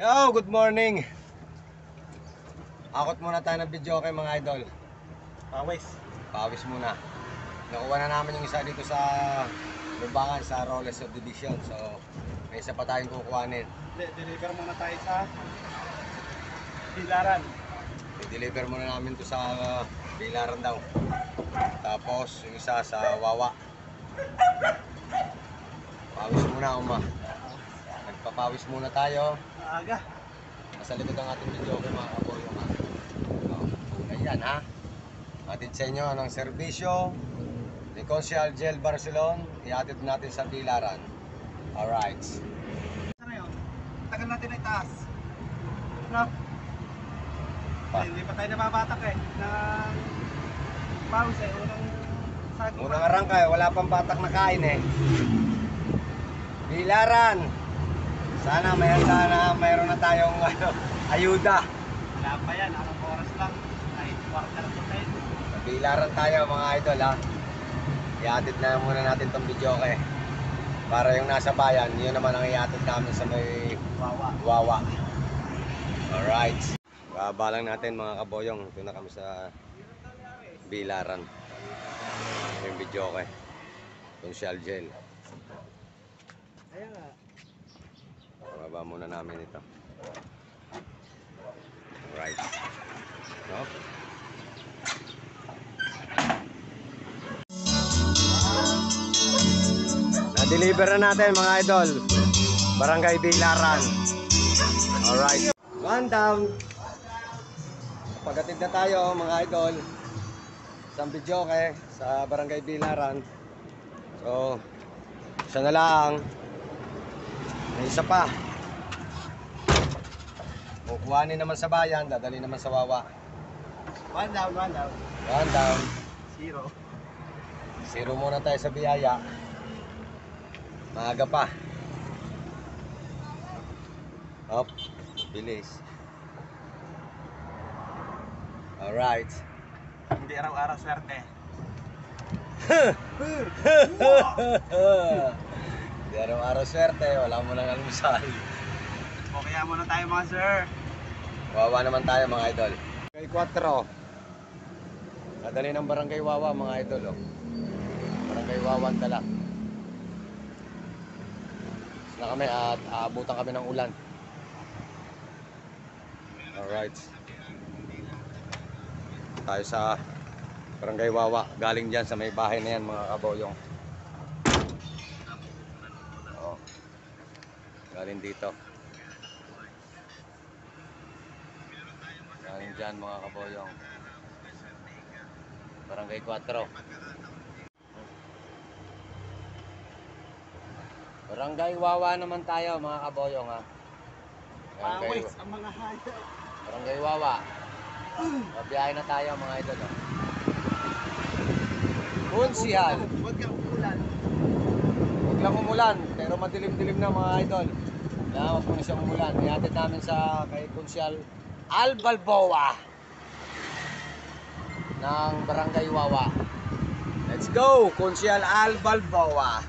Yo, good morning. Akot muna tayo ng video kay mga idol. Pawis muna. Nakuha na namin yung isa dito sa Lumbangan sa Roles of Division. So, may isa pa tayong kukuhanin. Deliver muna tayo sa Bilaran. I-deliver muna namin to sa Bilaran daw. Tapos, yung isa sa Wawa. Pawis muna, Nagpapawis muna tayo. Maaga. Nasa likod ang ating video kay mga kaboyong ha. Ayan ha. Atid sa inyo ang serbisyo ni Consial Jel Barcelon. Iatid natin sa Bilaran. Alright. Ano yun? Tagal natin ay taas. No? Hindi pa tayo nababatak ng pause unang saging. Unang arangkay, wala pang batak na kain Bilaran. Sana mayroon na tayong ayuda. Wala pa yan, anong oras lang? Ay, quarter to 10. Sa Bilaran tayo mga idol ha. Iatid na muna natin tong video para yung nasa bayan, yun naman ang iatid namin sa may Wawa. Alright. Baba lang natin mga kaboyong. Ito na kami sa Bilaran. Yung video Consial Jel. Ayan nga. Baba muna namin ito. Alright. No? Na-deliver na natin mga idol. Barangay Bilaran. Alright. One down. Pagkatid na tayo mga idol. Isang video sa Barangay Bilaran. So, isa na lang. May isa pa. Kukuhanin naman sa bayan, dadali naman sa Wawa. One down. One down. Zero muna tayo sa biyaya. Maaga pa. Hop, bilis. Alright. Hindi araw-araw swerte. Hindi araw-araw swerte, wala mo lang almusal. O kaya muna tayo mga sir. Wawa naman tayo mga idol. Barangay 4. Nadali ng Barangay Wawa mga idol. Barangay Wawa ang dala. Na kami at aabutan kami ng ulan. Alright. Tayo sa Barangay Wawa. Galing dyan sa may bahay na yan mga kaboyong. Galing dito. Galing dyan mga kaboyong. Barangay 4. Barangay Wawa naman tayo mga kaboyong ha. Pawis ang mga hayop. Barangay Wawa. Mabiyahe na tayo mga idol. Consial. Huwag kang ulan. Huwag lang umulan, pero madilim-dilim na mga idol. Huwag mo na siyang umulan. Ihatid namin kay Consial Al Balboa ng Barangay Wawa. Let's go, Consial Al Balboa.